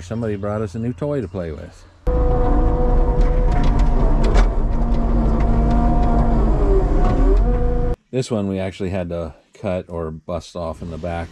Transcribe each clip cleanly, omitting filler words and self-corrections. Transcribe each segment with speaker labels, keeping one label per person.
Speaker 1: Somebody brought us a new toy to play with. This one we actually had to cut or bust off in the back.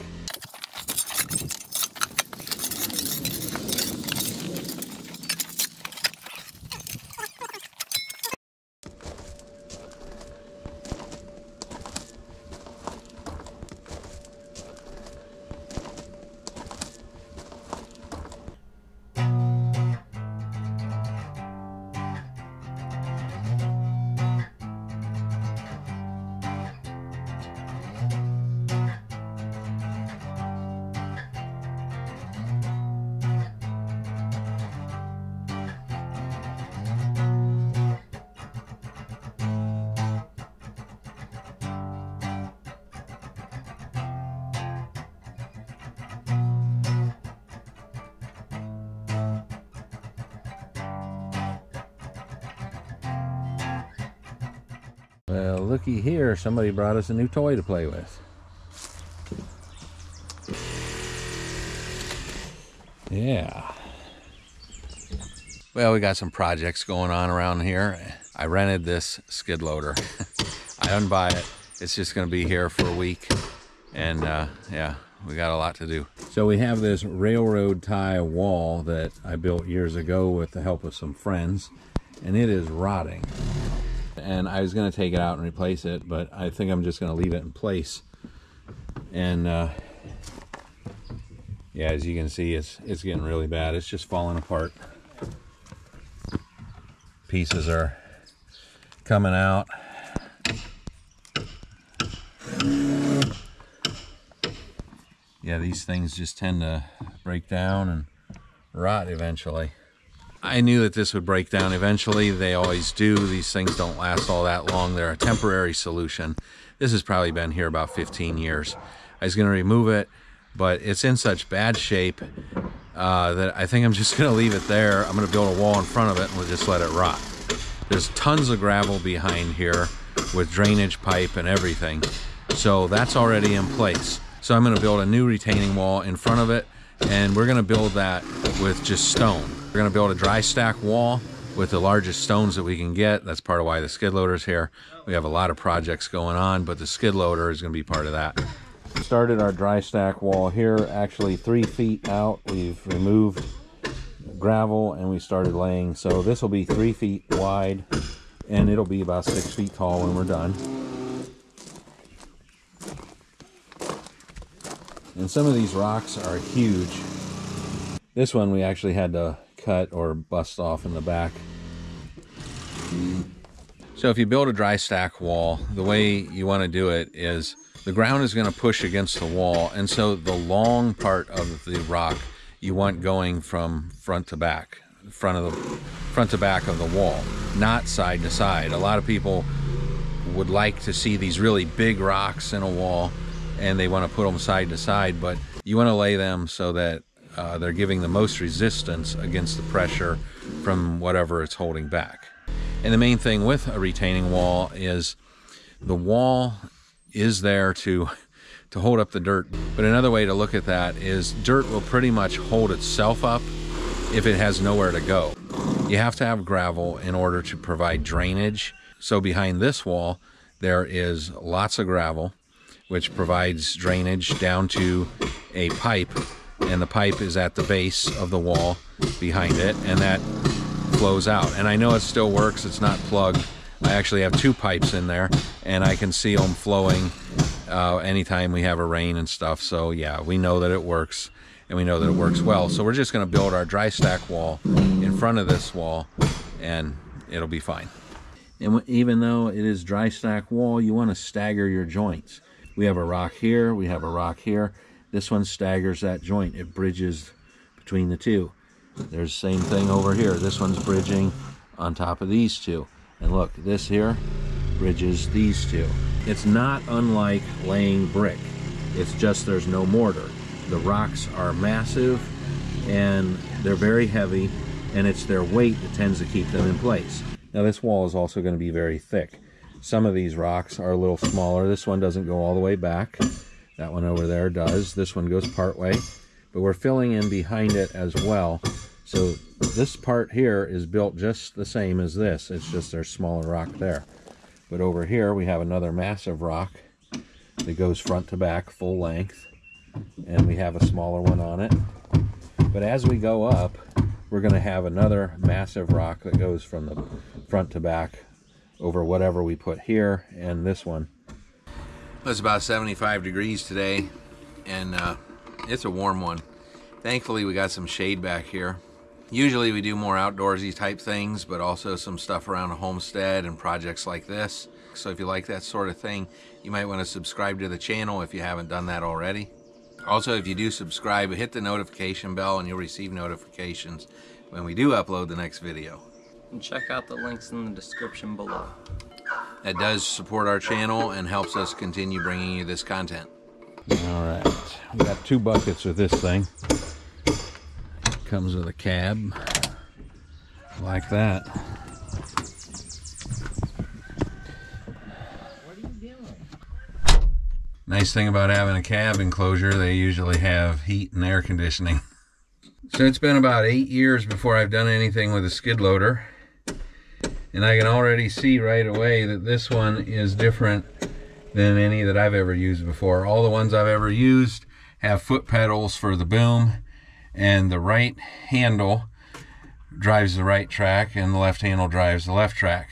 Speaker 1: Well, looky here, somebody brought us a new toy to play with. Yeah. Well, we got some projects going on around here. I rented this skid loader. I didn't buy it. It's just going to be here for a week. And yeah, we got a lot to do. So we have this railroad tie wall that I built years ago with the help of some friends. And it is rotting. And I was going to take it out and replace it, but I think I'm just going to leave it in place. And yeah, as you can see, it's getting really bad. It's just falling apart. Pieces are coming out. Yeah, these things just tend to break down and rot eventually. I knew that this would break down eventually. They always do. These things don't last all that long. They're a temporary solution. This has probably been here about 15 years. I was going to remove it, but it's in such bad shape that I think I'm just going to leave it there. I'm going to build a wall in front of it and we'll just let it rot. There's tons of gravel behind here with drainage pipe and everything. So that's already in place. So I'm going to build a new retaining wall in front of it, and we're going to build that with just stone. We're going to build a dry stack wall with the largest stones that we can get. That's part of why the skid loader's here. We have a lot of projects going on, but the skid loader is going to be part of that. We started our dry stack wall here, actually 3 feet out. We've removed gravel and we started laying. So this will be 3 feet wide and it'll be about 6 feet tall when we're done. And some of these rocks are huge. This one we actually had to cut or bust off in the back. So if you build a dry stack wall, the way you want to do it is the ground is going to push against the wall, and so the long part of the rock you want going from front to back, front to back of the wall, not side to side. A lot of people would like to see these really big rocks in a wall and they want to put them side to side, but you want to lay them so that they're giving the most resistance against the pressure from whatever it's holding back. And the main thing with a retaining wall is the wall is there to hold up the dirt. But another way to look at that is dirt will pretty much hold itself up if it has nowhere to go. You have to have gravel in order to provide drainage. So behind this wall, there is lots of gravel, which provides drainage down to a pipe, and the pipe is at the base of the wall behind it, and that flows out. And I know it still works, it's not plugged. I actually have 2 pipes in there, and I can see them flowing anytime we have a rain and stuff. So yeah, we know that it works, and we know that it works well. So we're just going to build our dry stack wall in front of this wall, and it'll be fine. And even though it is dry stack wall, you want to stagger your joints. We have a rock here, we have a rock here. This one staggers that joint. It bridges between the two. There's the same thing over here. This one's bridging on top of these two. And look, this here bridges these two. It's not unlike laying brick. It's just there's no mortar. The rocks are massive and they're very heavy, and it's their weight that tends to keep them in place. Now this wall is also going to be very thick. Some of these rocks are a little smaller. This one doesn't go all the way back. That one over there does. This one goes part way. but we're filling in behind it as well. So this part here is built just the same as this. It's just there's smaller rock there. But over here we have another massive rock that goes front to back, full length. And we have a smaller one on it. But as we go up, we're going to have another massive rock that goes from the front to back over whatever we put here and this one. It's about 75 degrees today, and it's a warm one. Thankfully, we got some shade back here. Usually we do more outdoorsy type things, but also some stuff around a homestead and projects like this. So if you like that sort of thing, you might want to subscribe to the channel if you haven't done that already. Also, if you do subscribe, hit the notification bell and you'll receive notifications when we do upload the next video.
Speaker 2: And check out the links in the description below.
Speaker 1: That does support our channel and helps us continue bringing you this content. All right, we got 2 buckets with this thing. Comes with a cab like that.
Speaker 2: What are you doing?
Speaker 1: Nice thing about having a cab enclosure, they usually have heat and air conditioning. So it's been about 8 years before I've done anything with a skid loader, and I can already see right away that this one is different than any that I've ever used before. All the ones I've ever used have foot pedals for the boom, and the right handle drives the right track and the left handle drives the left track.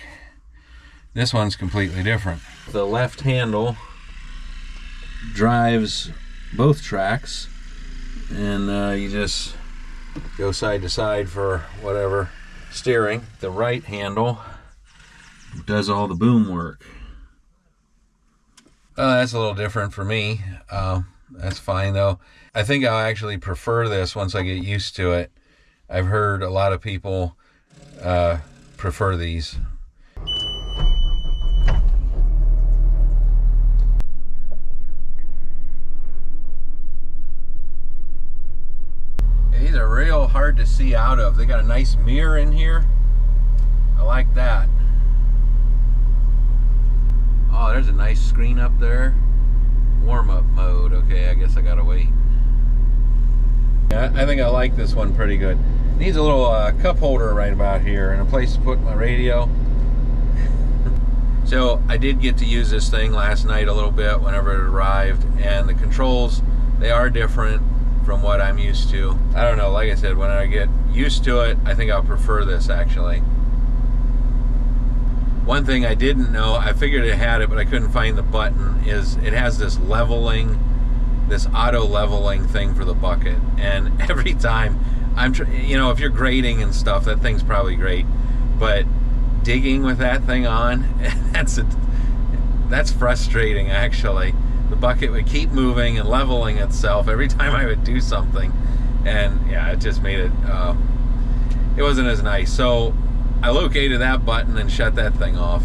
Speaker 1: This one's completely different. The left handle drives both tracks, and you just go side to side for whatever steering. The right handle does all the boom work. That's a little different for me. That's fine though. I think I'll actually prefer this once I get used to it. I've heard a lot of people prefer these. These are real hard to see out of. They got a nice mirror in here. I like that. Oh, there's a nice screen up there. Warm-up mode. Okay, I guess I gotta wait. Yeah, I think I like this one pretty good. Needs a little cup holder right about here and a place to put my radio. So I did get to use this thing last night a little bit whenever it arrived, and the controls, they are different from what I'm used to. I don't know, like I said, when I get used to it, I think I'll prefer this actually. One thing I didn't know, I figured it had it, but I couldn't find the button, is it has this leveling, this auto leveling thing for the bucket. And every time you know, if you're grading and stuff, that thing's probably great. But digging with that thing on, that's frustrating actually. The bucket would keep moving and leveling itself every time I would do something. And yeah, it just made it, it wasn't as nice. So I located that button and shut that thing off.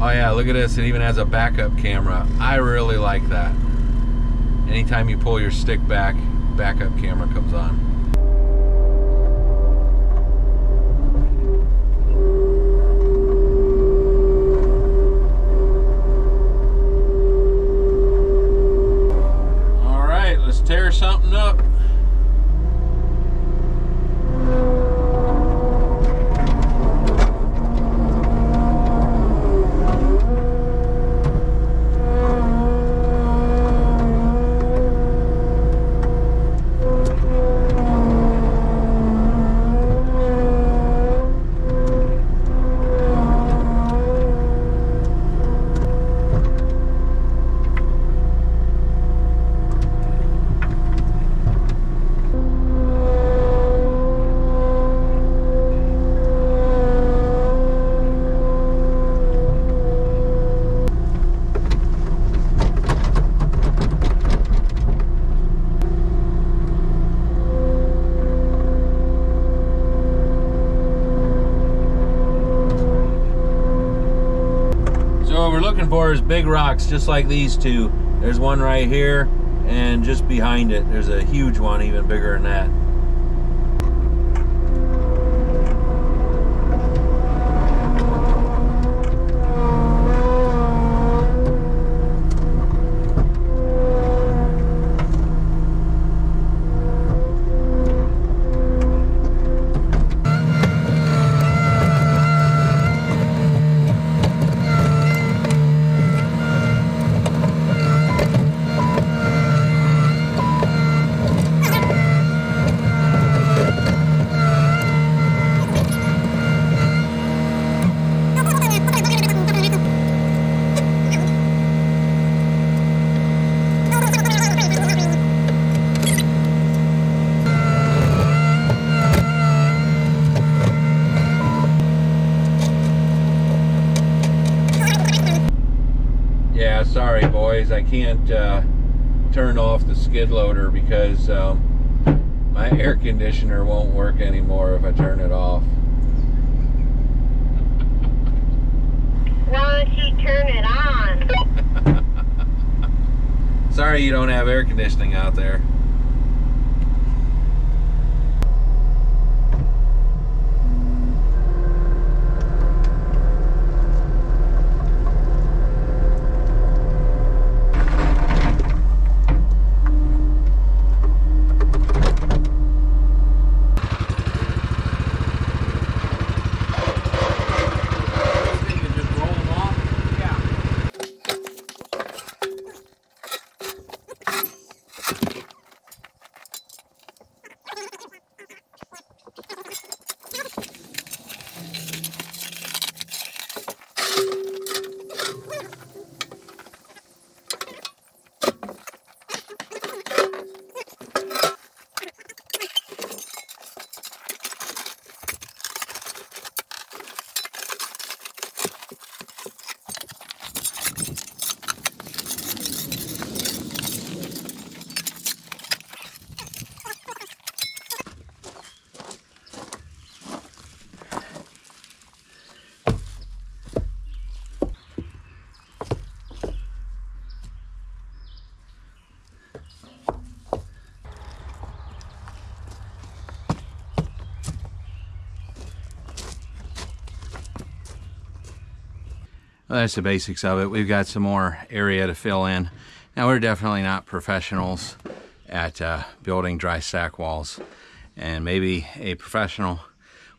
Speaker 1: Oh yeah, look at this, it even has a backup camera. I really like that. Anytime you pull your stick back, backup camera comes on. All right, let's tear something up. What we're looking for is big rocks just like these two. There's one right here, and just behind it there's a huge one even bigger than that. boys, I can't turn off the skid loader because my air conditioner won't work anymore if I turn it off.
Speaker 3: Why don't you turn it on?
Speaker 1: Sorry you don't have air conditioning out there. Well, that's the basics of it. We've got some more area to fill in. Now, we're definitely not professionals at building dry stack walls, and maybe a professional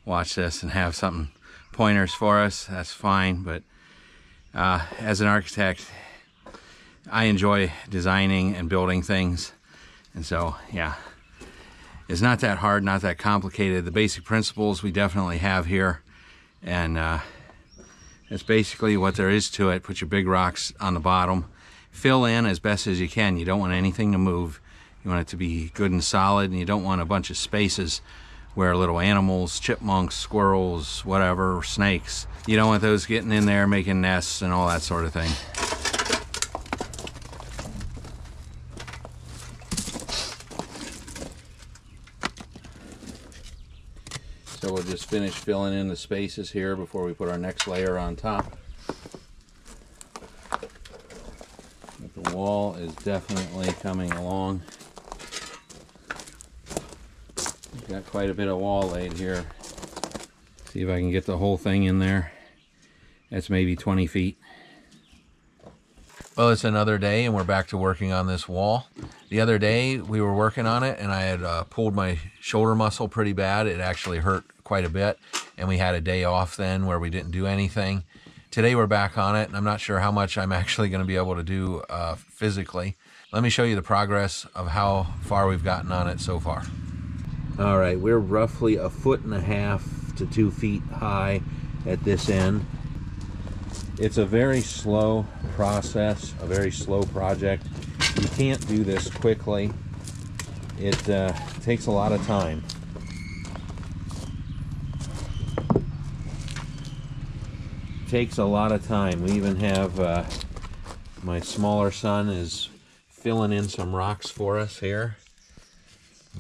Speaker 1: watch this and have something pointers for us. That's fine, but as an architect, I enjoy designing and building things, and so yeah, it's not that hard, not that complicated. The basic principles we definitely have here, and that's basically what there is to it. Put your big rocks on the bottom. Fill in as best as you can. You don't want anything to move. You want it to be good and solid, and you don't want a bunch of spaces where little animals, chipmunks, squirrels, whatever, snakes, you don't want those getting in there making nests and all that sort of thing. So we'll just finish filling in the spaces here before we put our next layer on top. But the wall is definitely coming along. We've got quite a bit of wall laid here. See if I can get the whole thing in there. That's maybe 20 feet. Well, it's another day and we're back to working on this wall. The other day we were working on it and I had pulled my shoulder muscle pretty bad. It actually hurt quite a bit, and we had a day off then where we didn't do anything. Today we're back on it, and I'm not sure how much I'm actually going to be able to do physically. Let me show you the progress of how far we've gotten on it so far. All right, we're roughly 1.5 feet to 2 feet high at this end. It's a very slow process, a very slow project. You can't do this quickly. It takes a lot of time. Takes a lot of time. We even have my smaller son is filling in some rocks for us here.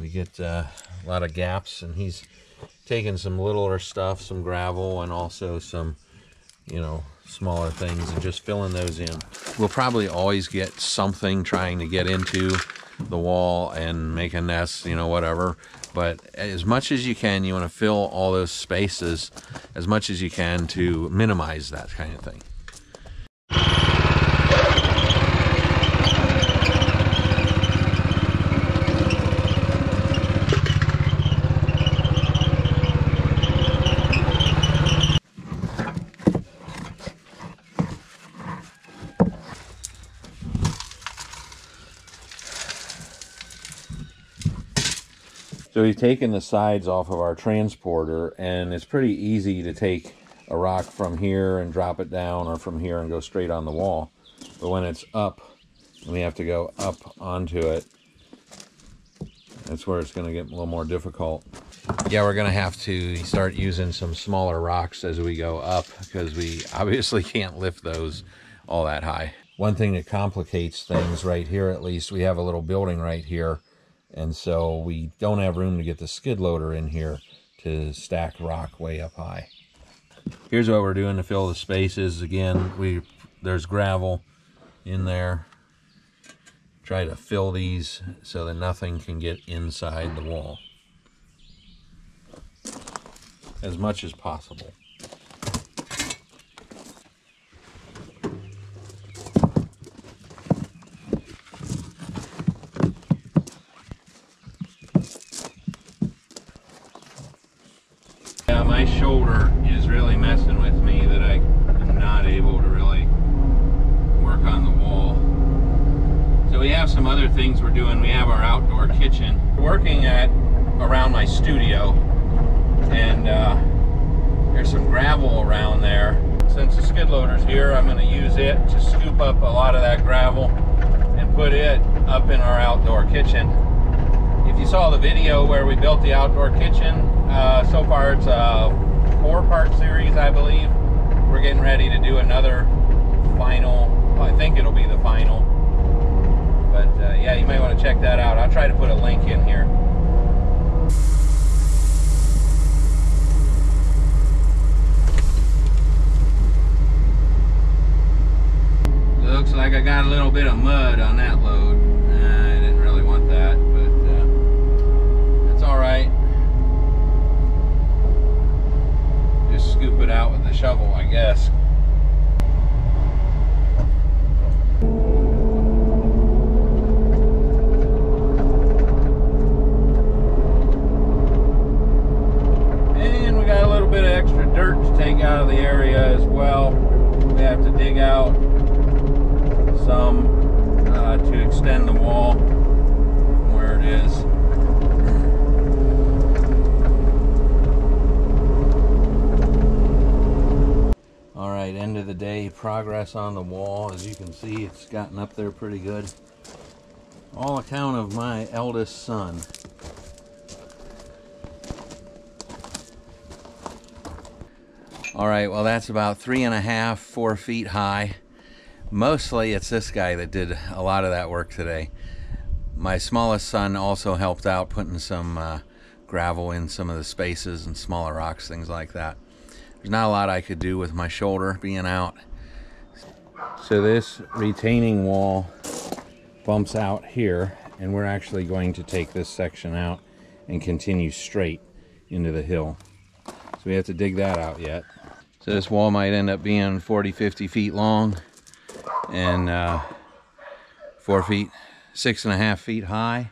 Speaker 1: We get a lot of gaps, and he's taking some littler stuff, some gravel, and also some, you know, smaller things, and just filling those in. We'll probably always get something trying to get into the wall and make a nest, you know, whatever. But as much as you can, you want to fill all those spaces as much as you can to minimize that kind of thing. So we've taken the sides off of our transporter, and it's pretty easy to take a rock from here and drop it down, or from here and go straight on the wall. But when it's up, and we have to go up onto it, that's where it's going to get a little more difficult. Yeah, we're going to have to start using some smaller rocks as we go up, because we obviously can't lift those all that high. one thing that complicates things right here, at least, we have a little building right here, and so we don't have room to get the skid loader in here to stack rock way up high. Here's what we're doing to fill the spaces. Again, there's gravel in there. Try to fill these so that nothing can get inside the wall as much as possible. Yeah, my shoulder is really messing with me that I am not able to really work on the wall. So we have some other things we're doing. We have our outdoor kitchen. We're working around my studio, and there's some gravel around there. Since the skid loader's here, I'm going to use it to scoop up a lot of that gravel and put it up in our outdoor kitchen. If you saw the video where we built the outdoor kitchen, so far it's a 4-part series, I believe. We're getting ready to do another final, well, I think it'll be the final. But yeah, you might want to check that out. I'll try to put a link in here. Looks like I got a little bit of mud on that load. I didn't really want that, but that's all right. Just scoop it out with the shovel, I guess. And we got a little bit of extra dirt to take out of the area as well. We have to dig out some to extend the wall from where it is. All right, end of the day, progress on the wall. As you can see, it's gotten up there pretty good. All account of my eldest son. All right, well, that's about 3.5, 4 feet high. Mostly it's this guy that did a lot of that work today. My smallest son also helped out putting some gravel in some of the spaces and smaller rocks, things like that. There's not a lot I could do with my shoulder being out. So this retaining wall bumps out here, and we're actually going to take this section out and continue straight into the hill. So we have to dig that out yet. So this wall might end up being 40, 50 feet long and 6.5 feet high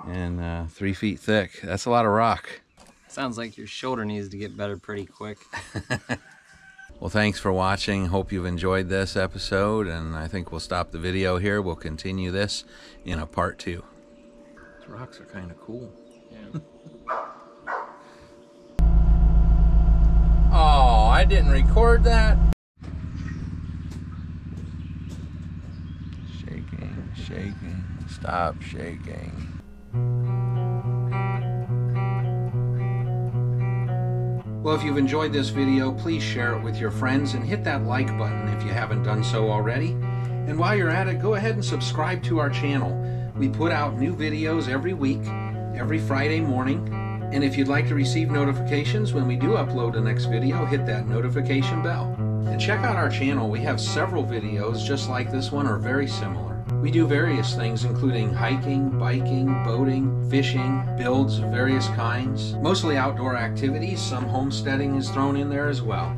Speaker 1: and 3 feet thick. That's a lot of rock.
Speaker 2: Sounds like your shoulder needs to get better pretty quick.
Speaker 1: Well, thanks for watching. Hope you've enjoyed this episode, and I think we'll stop the video here. We'll continue this in a part 2. These rocks are kind of cool.
Speaker 2: Yeah.
Speaker 1: Oh, I didn't record that. Shaking, shaking, stop shaking. Well, if you've enjoyed this video, please share it with your friends and hit that like button if you haven't done so already. And while you're at it, go ahead and subscribe to our channel. We put out new videos every week, every Friday morning. And if you'd like to receive notifications when we do upload the next video, hit that notification bell. And check out our channel. We have several videos just like this one or very similar. We do various things including hiking, biking, boating, fishing, builds of various kinds. Mostly outdoor activities. Some homesteading is thrown in there as well.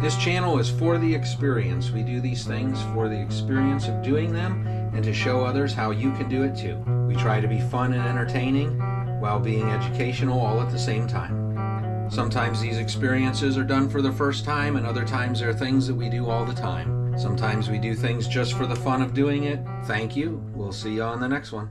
Speaker 1: This channel is for the experience. We do these things for the experience of doing them and to show others how you can do it too. We try to be fun and entertaining while being educational all at the same time. Sometimes these experiences are done for the first time, and other times they're things that we do all the time. Sometimes we do things just for the fun of doing it. Thank you. We'll see you on the next one.